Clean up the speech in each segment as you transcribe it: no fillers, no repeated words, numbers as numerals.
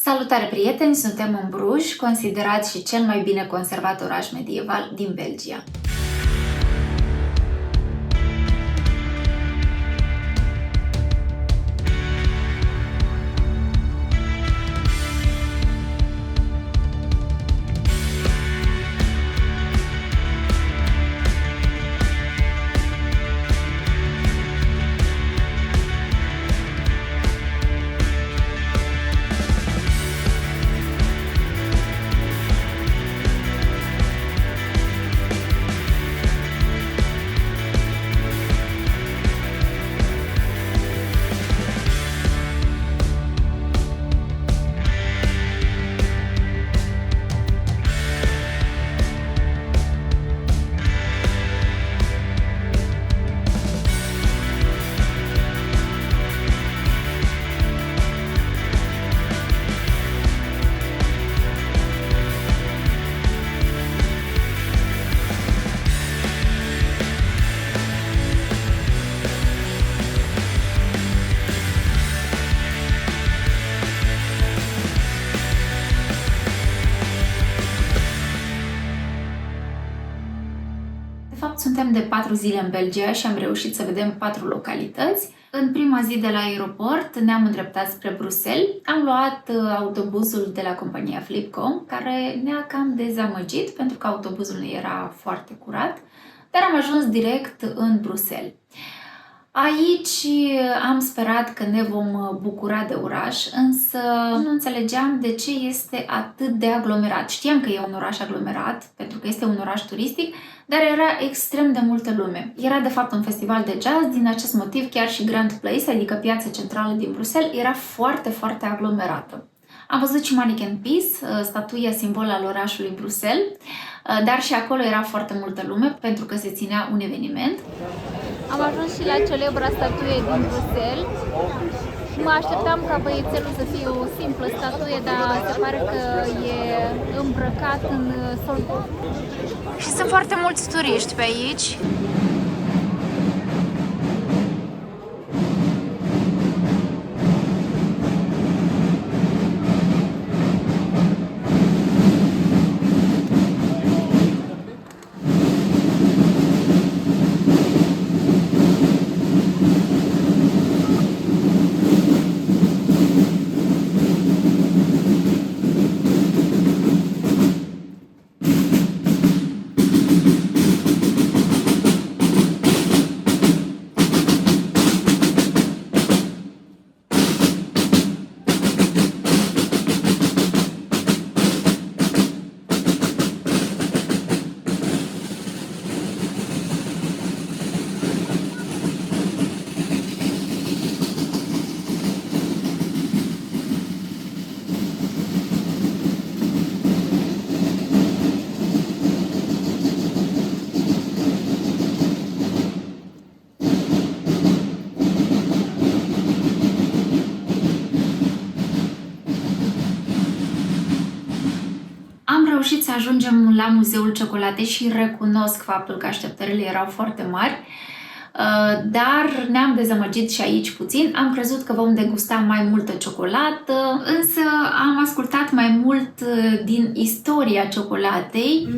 Salutare prieteni, suntem în Bruj, considerat și cel mai bine conservat oraș medieval din Belgia. De fapt, suntem de 4 zile în Belgia și am reușit să vedem 4 localități. În prima zi de la aeroport ne-am îndreptat spre Bruxelles. Am luat autobuzul de la compania Flipcom, care ne-a cam dezamăgit pentru că autobuzul nu era foarte curat, dar am ajuns direct în Bruxelles. Aici am sperat că ne vom bucura de oraș, însă nu înțelegeam de ce este atât de aglomerat. Știam că e un oraș aglomerat, pentru că este un oraș turistic, dar era extrem de multă lume. Era de fapt un festival de jazz, din acest motiv chiar și Grand Place, adică piața centrală din Bruxelles, era foarte, foarte aglomerată. Am văzut și Manneken Pis, statuia simbol al orașului Bruxelles, dar și acolo era foarte multă lume pentru că se ținea un eveniment. Am ajuns și la celebra statuie din Bruxelles. Mă așteptam ca băiețelul să fie o simplă statuie, dar se pare că e îmbrăcat în soldat. Și sunt foarte mulți turiști pe aici. Am reușit să ajungem la Muzeul Ciocolatei și recunosc faptul că așteptările erau foarte mari, dar ne-am dezamăgit și aici puțin. Am crezut că vom degusta mai multă ciocolată, însă am ascultat mai mult din istoria ciocolatei.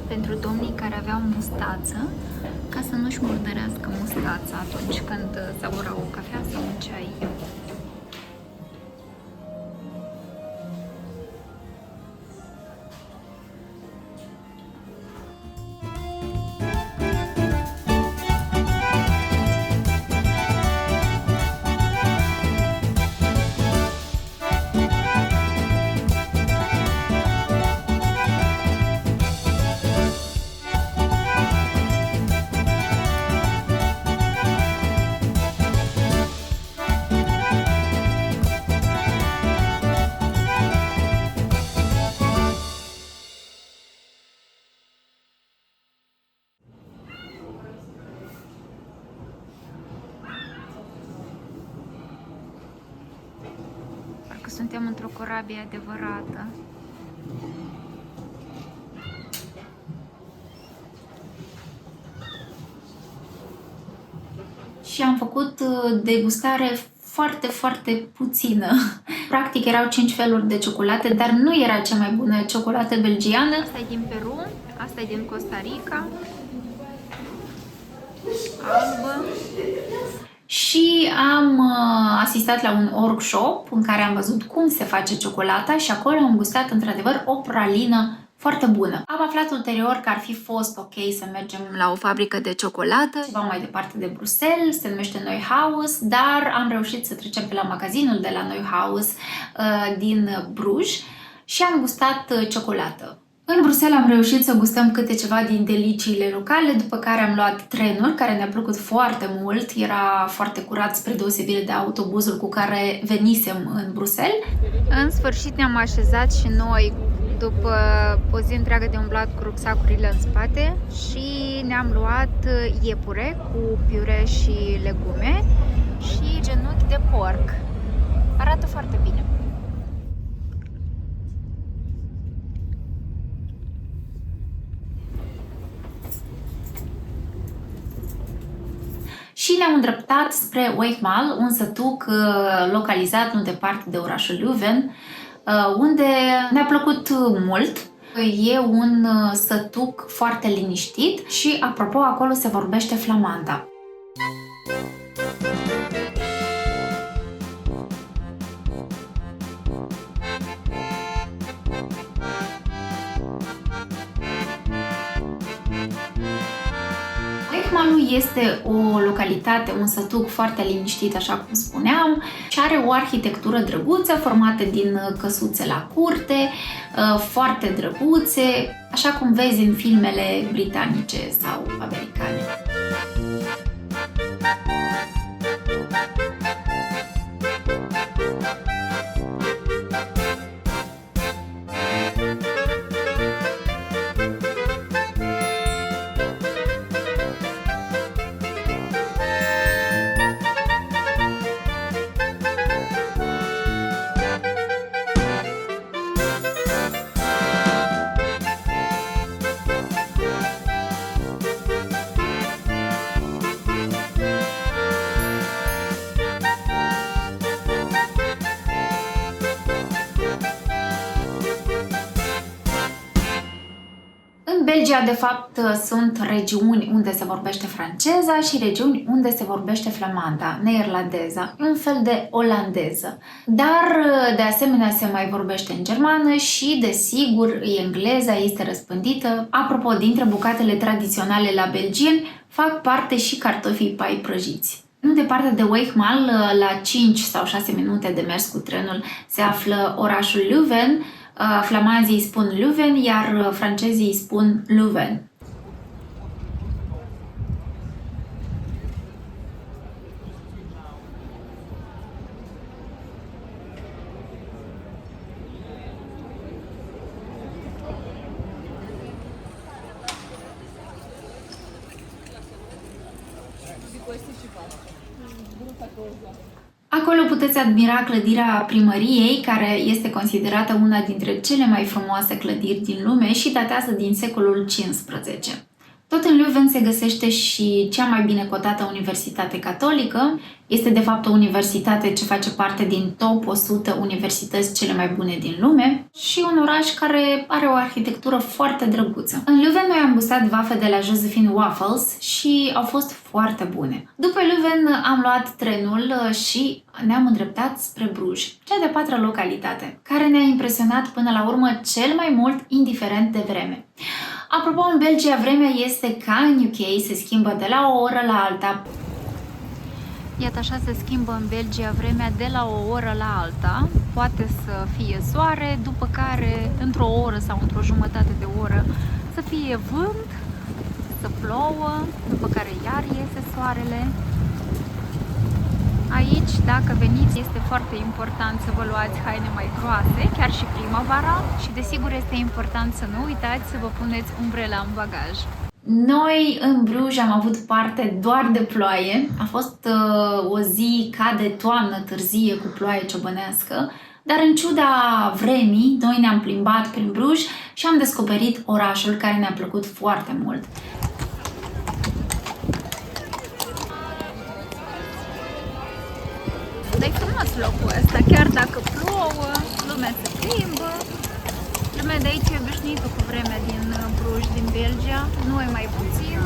pentru domnii care aveau mustață, ca să nu-și murdărească mustața atunci când savurau o cafea sau un ceai. suntem într-o corabie adevărată. Și am făcut degustare foarte, foarte puțină. Practic erau 5 feluri de ciocolate, dar nu era cea mai bună ciocolată belgiană. Asta e din Peru, asta e din Costa Rica, albă. Și am asistat la un workshop în care am văzut cum se face ciocolata și acolo am gustat într-adevăr o pralină foarte bună. Am aflat ulterior că ar fi fost ok să mergem la o fabrică de ciocolată ceva mai departe de Bruxelles, se numește Neuhaus, dar am reușit să trecem pe la magazinul de la Neuhaus din Bruj și am gustat ciocolată. În Bruxelles am reușit să gustăm câte ceva din deliciile locale, după care am luat trenul, care ne-a plăcut foarte mult, era foarte curat spre deosebire de autobuzul cu care venisem în Bruxelles. În sfârșit ne-am așezat și noi după o zi întreagă de umblat cu rucsacurile în spate și ne-am luat iepure cu piure și legume și genunchi de porc. Arată foarte bine. Și ne-am îndreptat spre Weichmal, un sătuc localizat nu departe de orașul Leuven, unde ne-a plăcut mult. E un sătuc foarte liniștit și, apropo, acolo se vorbește flamanda. Weichmalul este o localitate, un sătuc foarte liniștit, așa cum spuneam, și are o arhitectură drăguță, formată din căsuțe la curte, foarte drăguțe, așa cum vezi în filmele britanice sau americane. În Belgia, de fapt, sunt regiuni unde se vorbește franceza și regiuni unde se vorbește flamanda, neerlandeza, un fel de olandeză. Dar, de asemenea, se mai vorbește în germană și, desigur, engleza este răspândită. Apropo, dintre bucatele tradiționale la belgieni, fac parte și cartofii pai prăjiți. Nu departe de Weichmal, la 5 sau 6 minute de mers cu trenul, se află orașul Leuven. Flamanzii îi spun Leuven, iar francezii îi spun Leuven. Acolo puteți admira clădirea primăriei, care este considerată una dintre cele mai frumoase clădiri din lume și datează din secolul XV. Tot în Leuven se găsește și cea mai bine cotată universitate catolică. Este de fapt o universitate ce face parte din top 100 universități cele mai bune din lume și un oraș care are o arhitectură foarte drăguță. În Leuven noi am gustat vafe de la Josephine Waffles și au fost foarte bune. După Leuven am luat trenul și ne-am îndreptat spre Bruj, cea de 4-a localitate, care ne-a impresionat până la urmă cel mai mult, indiferent de vreme. Apropo, în Belgia vremea este ca în UK, se schimbă de la o oră la alta. Iată, așa se schimbă în Belgia vremea de la o oră la alta. Poate să fie soare, după care, într-o oră sau într-o jumătate de oră, să fie vânt, să plouă, după care iar iese soarele. Aici, dacă veniți, este foarte important să vă luați haine mai groase, chiar și primăvara, și desigur este important să nu uitați să vă puneți umbrela în bagaj. Noi în Bruj am avut parte doar de ploaie. A fost o zi ca de toamnă târzie cu ploaie ciobănească. dar în ciuda vremii, noi ne-am plimbat prin Bruj și am descoperit orașul care ne-a plăcut foarte mult. Dar e frumos locul ăsta, chiar dacă plouă, lumea se plimbă. Lumea de aici e obișnuită cu vremea din Bruj, din Belgia, noi mai puțin.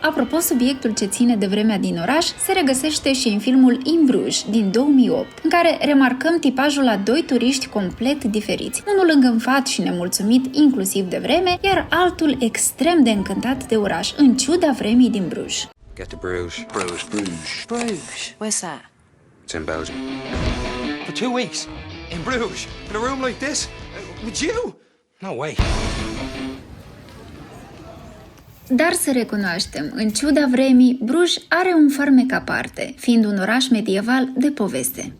Apropo, subiectul ce ține de vremea din oraș se regăsește și în filmul In Bruges din 2008, în care remarcăm tipajul a doi turiști complet diferiți, unul îngânfat și nemulțumit inclusiv de vreme, iar altul extrem de încântat de oraș, în ciuda vremii din Bruges. Get to Bruges. Bruges? Where's that? It's in Belgium. For 2 weeks? In Bruges? In a room like this? With you? No way. Dar să recunoaștem, în ciuda vremii, Bruges are un farmec aparte, fiind un oraș medieval de poveste.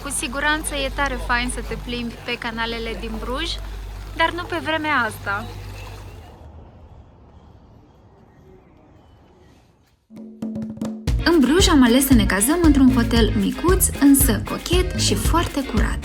Cu siguranță e tare fain să te plimbi pe canalele din Bruj, dar nu pe vremea asta. În Bruges am ales să ne cazăm într-un hotel micuț, însă cochet și foarte curat.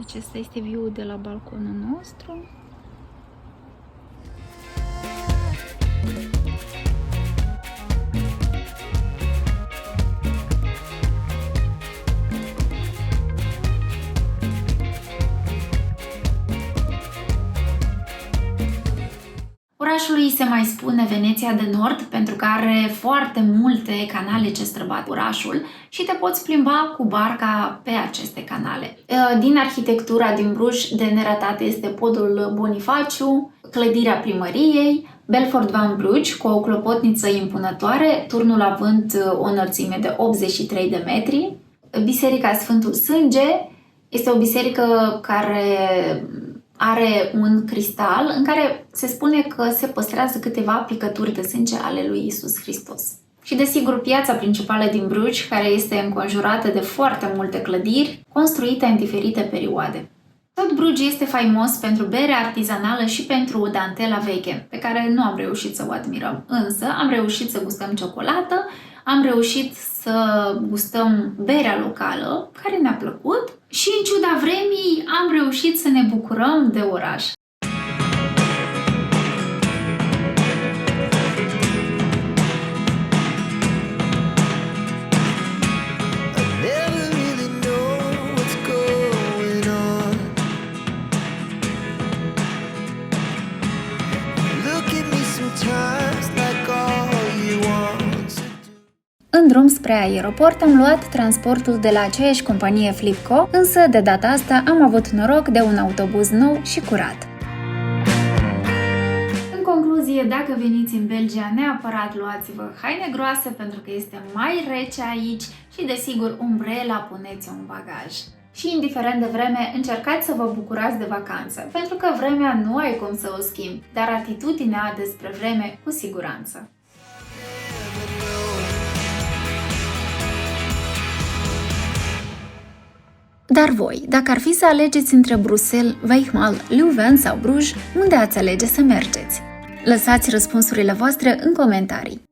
Acesta este view-ul de la balconul nostru. Orașului se mai spune Veneția de Nord pentru că are foarte multe canale ce străbat orașul și te poți plimba cu barca pe aceste canale. Din arhitectura din Bruges de neratat este podul Bonifaciu, clădirea primăriei, Belfort van Bruges cu o clopotniță impunătoare, turnul având o înălțime de 83 de metri, Biserica Sfântul Sânge este o biserică care are un cristal în care se spune că se păstrează câteva picături de sânge ale lui Iisus Hristos. Și desigur piața principală din Bruges, care este înconjurată de foarte multe clădiri construite în diferite perioade. Tot Bruges este faimos pentru bere artizanală și pentru dantela veche, pe care nu am reușit să o admirăm, însă am reușit să gustăm ciocolată, am reușit să gustăm berea locală, care ne-a plăcut, și în ciuda vremii am reușit să ne bucurăm de oraș. În drum spre aeroport am luat transportul de la aceeași companie Flipco, însă de data asta am avut noroc de un autobuz nou și curat. În concluzie, dacă veniți în Belgia, neapărat luați-vă haine groase pentru că este mai rece aici și desigur umbrela puneți-o în bagaj. Și indiferent de vreme, încercați să vă bucurați de vacanță, pentru că vremea nu ai cum să o schimbi, dar atitudinea despre vreme cu siguranță. Dar voi, dacă ar fi să alegeți între Bruxelles, Weichmall, Leuven sau Bruges, unde ați alege să mergeți? Lăsați răspunsurile voastre în comentarii.